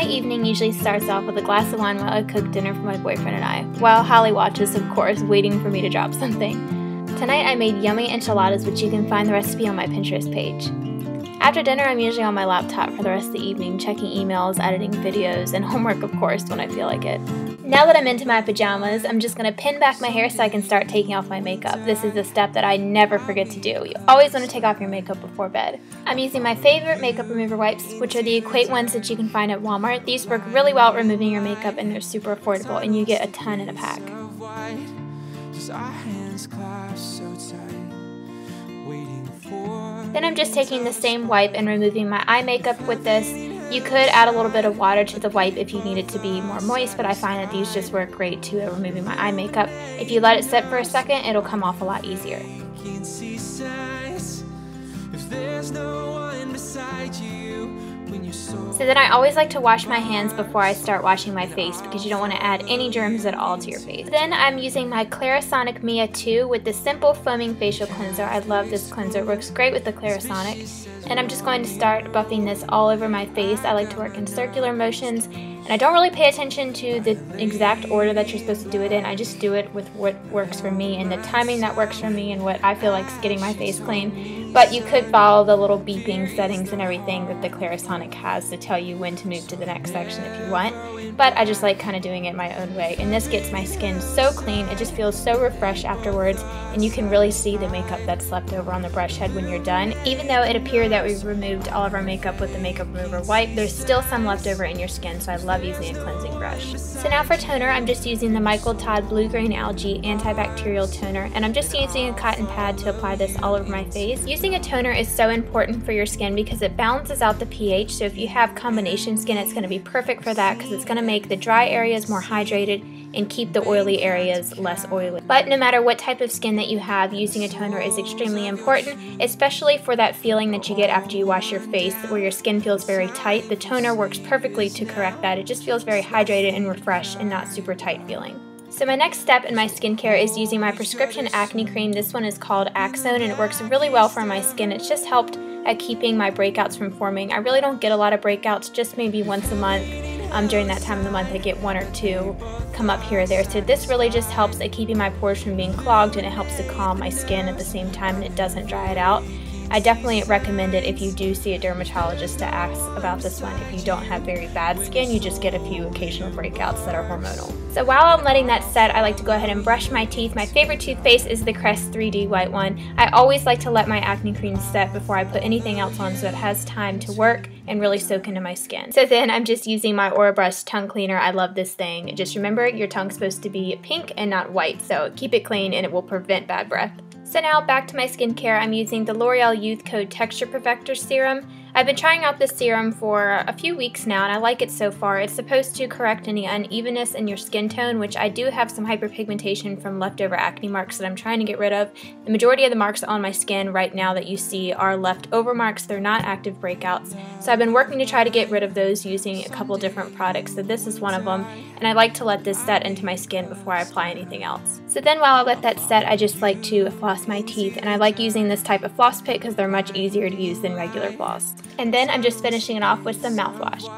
My evening usually starts off with a glass of wine while I cook dinner for my boyfriend and I, while Holly watches, of course, waiting for me to drop something. Tonight I made yummy enchiladas, which you can find the recipe on my Pinterest page. After dinner, I'm usually on my laptop for the rest of the evening, checking emails, editing videos, and homework, of course, when I feel like it. Now that I'm into my pajamas, I'm just going to pin back my hair so I can start taking off my makeup. This is a step that I never forget to do. You always want to take off your makeup before bed. I'm using my favorite makeup remover wipes, which are the Equate ones that you can find at Walmart. These work really well at removing your makeup, and they're super affordable, and you get a ton in a pack. Then I'm just taking the same wipe and removing my eye makeup with this. You could add a little bit of water to the wipe if you need it to be more moist, but I find that these just work great too at removing my eye makeup. If you let it sit for a second, it'll come off a lot easier. So then I always like to wash my hands before I start washing my face because you don't want to add any germs at all to your face. Then I'm using my Clarisonic Mia 2 with the Simple Foaming Facial Cleanser. I love this cleanser. It works great with the Clarisonic. And I'm just going to start buffing this all over my face. I like to work in circular motions, and I don't really pay attention to the exact order that you're supposed to do it in. I just do it with what works for me and the timing that works for me and what I feel like is getting my face clean. But you could follow the little beeping settings and everything that the Clarisonic has to tell you when to move to the next section if you want. But I just like kind of doing it my own way. And this gets my skin so clean. It just feels so refreshed afterwards, and you can really see the makeup that's left over on the brush head when you're done. Even though it appeared that we've removed all of our makeup with the makeup remover wipe, there's still some left over in your skin, so I love using a cleansing brush. So now for toner, I'm just using the Michael Todd Blue Grain Algae Antibacterial Toner, and I'm just using a cotton pad to apply this all over my face. Using a toner is so important for your skin because it balances out the pH, so if you have combination skin, it's going to be perfect for that because it's going to make the dry areas more hydrated and keep the oily areas less oily. But no matter what type of skin that you have, using a toner is extremely important, especially for that feeling that you get after you wash your face where your skin feels very tight. The toner works perfectly to correct that. It just feels very hydrated and refreshed and not super tight feeling. So my next step in my skincare is using my prescription acne cream. This one is called Axone, and it works really well for my skin. It's just helped at keeping my breakouts from forming. I really don't get a lot of breakouts, just maybe once a month. During that time of the month I get one or two come up here or there. So this really just helps at keeping my pores from being clogged, and it helps to calm my skin at the same time, and it doesn't dry it out. I definitely recommend it if you do see a dermatologist to ask about this one. If you don't have very bad skin, you just get a few occasional breakouts that are hormonal. So while I'm letting that set, I like to go ahead and brush my teeth. My favorite toothpaste is the Crest 3D white one. I always like to let my acne cream set before I put anything else on so it has time to work and really soak into my skin. So then I'm just using my Aura Brush tongue cleaner. I love this thing. Just remember, your tongue's supposed to be pink and not white, so keep it clean and it will prevent bad breath. So now back to my skincare, I'm using the L'Oreal Youth Code Texture Perfector Serum. I've been trying out this serum for a few weeks now, and I like it so far. It's supposed to correct any unevenness in your skin tone, which I do have some hyperpigmentation from leftover acne marks that I'm trying to get rid of. The majority of the marks on my skin right now that you see are leftover marks. They're not active breakouts. So I've been working to try to get rid of those using a couple different products. So this is one of them, and I like to let this set into my skin before I apply anything else. So then while I let that set, I just like to floss my teeth, and I like using this type of floss pick because they're much easier to use than regular floss. And then I'm just finishing it off with some mouthwash.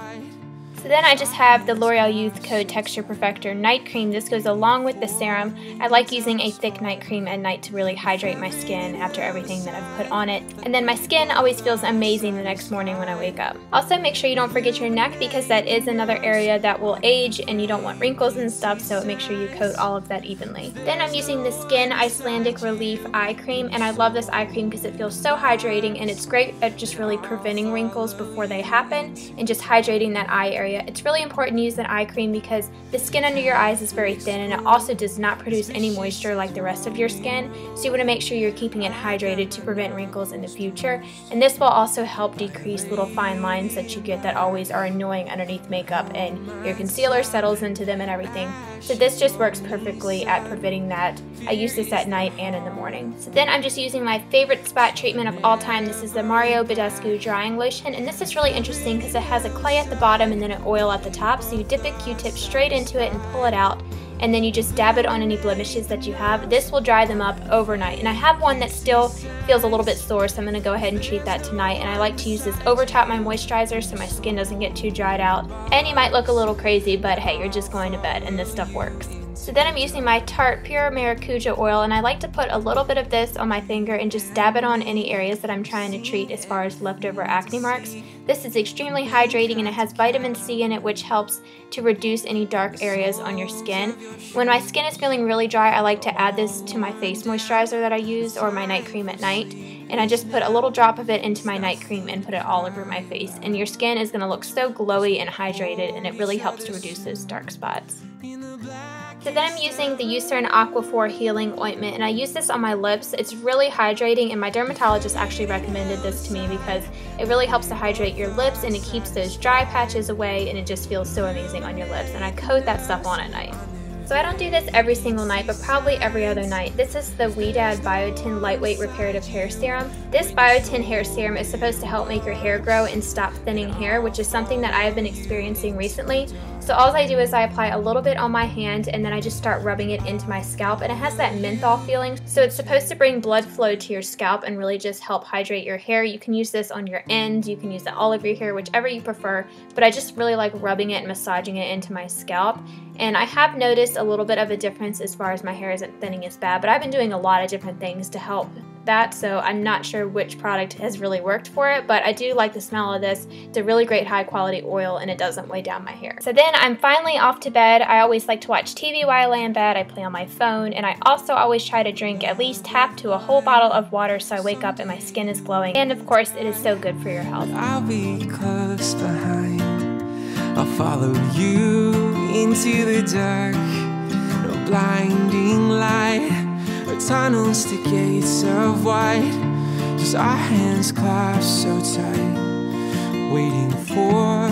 So then I just have the L'Oreal Youth Code Texture Perfector Night Cream. This goes along with the serum. I like using a thick night cream at night to really hydrate my skin after everything that I've put on it. And then my skin always feels amazing the next morning when I wake up. Also, make sure you don't forget your neck because that is another area that will age and you don't want wrinkles and stuff, so make sure you coat all of that evenly. Then I'm using the Skin Icelandic Relief Eye Cream, and I love this eye cream because it feels so hydrating, and it's great at just really preventing wrinkles before they happen and just hydrating that eye area. It's really important to use an eye cream because the skin under your eyes is very thin, and it also does not produce any moisture like the rest of your skin, so you want to make sure you're keeping it hydrated to prevent wrinkles in the future. And this will also help decrease little fine lines that you get that always are annoying underneath makeup, and your concealer settles into them and everything. So this just works perfectly at preventing that. I use this at night and in the morning. So then I'm just using my favorite spot treatment of all time. This is the Mario Badescu Drying Lotion, and this is really interesting because it has a clay at the bottom and then an oil at the top, so you dip a Q-tip straight into it and pull it out. and then you just dab it on any blemishes that you have. This will dry them up overnight. And I have one that still feels a little bit sore, so I'm going to go ahead and treat that tonight. And I like to use this over top my moisturizer so my skin doesn't get too dried out. And you might look a little crazy, but hey, you're just going to bed and this stuff works. So then I'm using my Tarte Pure Maracuja oil, and I like to put a little bit of this on my finger and just dab it on any areas that I'm trying to treat as far as leftover acne marks. This is extremely hydrating and it has vitamin C in it, which helps to reduce any dark areas on your skin. When my skin is feeling really dry, I like to add this to my face moisturizer that I use or my night cream at night. And I just put a little drop of it into my night cream and put it all over my face. And your skin is going to look so glowy and hydrated, and it really helps to reduce those dark spots. So then I'm using the Eucerin Aquaphor Healing Ointment, and I use this on my lips. It's really hydrating, and my dermatologist actually recommended this to me because it really helps to hydrate your lips and it keeps those dry patches away, and it just feels so amazing on your lips. And I coat that stuff on at night. So I don't do this every single night, but probably every other night. This is the Ouidad Biotin Lightweight Reparative Hair Serum. This biotin hair serum is supposed to help make your hair grow and stop thinning hair, which is something that I have been experiencing recently. So all I do is I apply a little bit on my hand and then I just start rubbing it into my scalp, and it has that menthol feeling. So it's supposed to bring blood flow to your scalp and really just help hydrate your hair. You can use this on your ends, you can use it all over your hair, whichever you prefer, but I just really like rubbing it and massaging it into my scalp. And I have noticed a little bit of a difference as far as my hair isn't thinning as bad, but I've been doing a lot of different things to help that, so I'm not sure which product has really worked for it, but I do like the smell of this. It's a really great high quality oil and it doesn't weigh down my hair. So then I'm finally off to bed. I always like to watch TV while I lay in bed. I play on my phone, and I also always try to drink at least half to a whole bottle of water so I wake up and my skin is glowing. And of course, it is so good for your health. I'll be close behind. I'll follow you into the dark. No blinding light or tunnels to gates of white. Just our hands clasped so tight, waiting for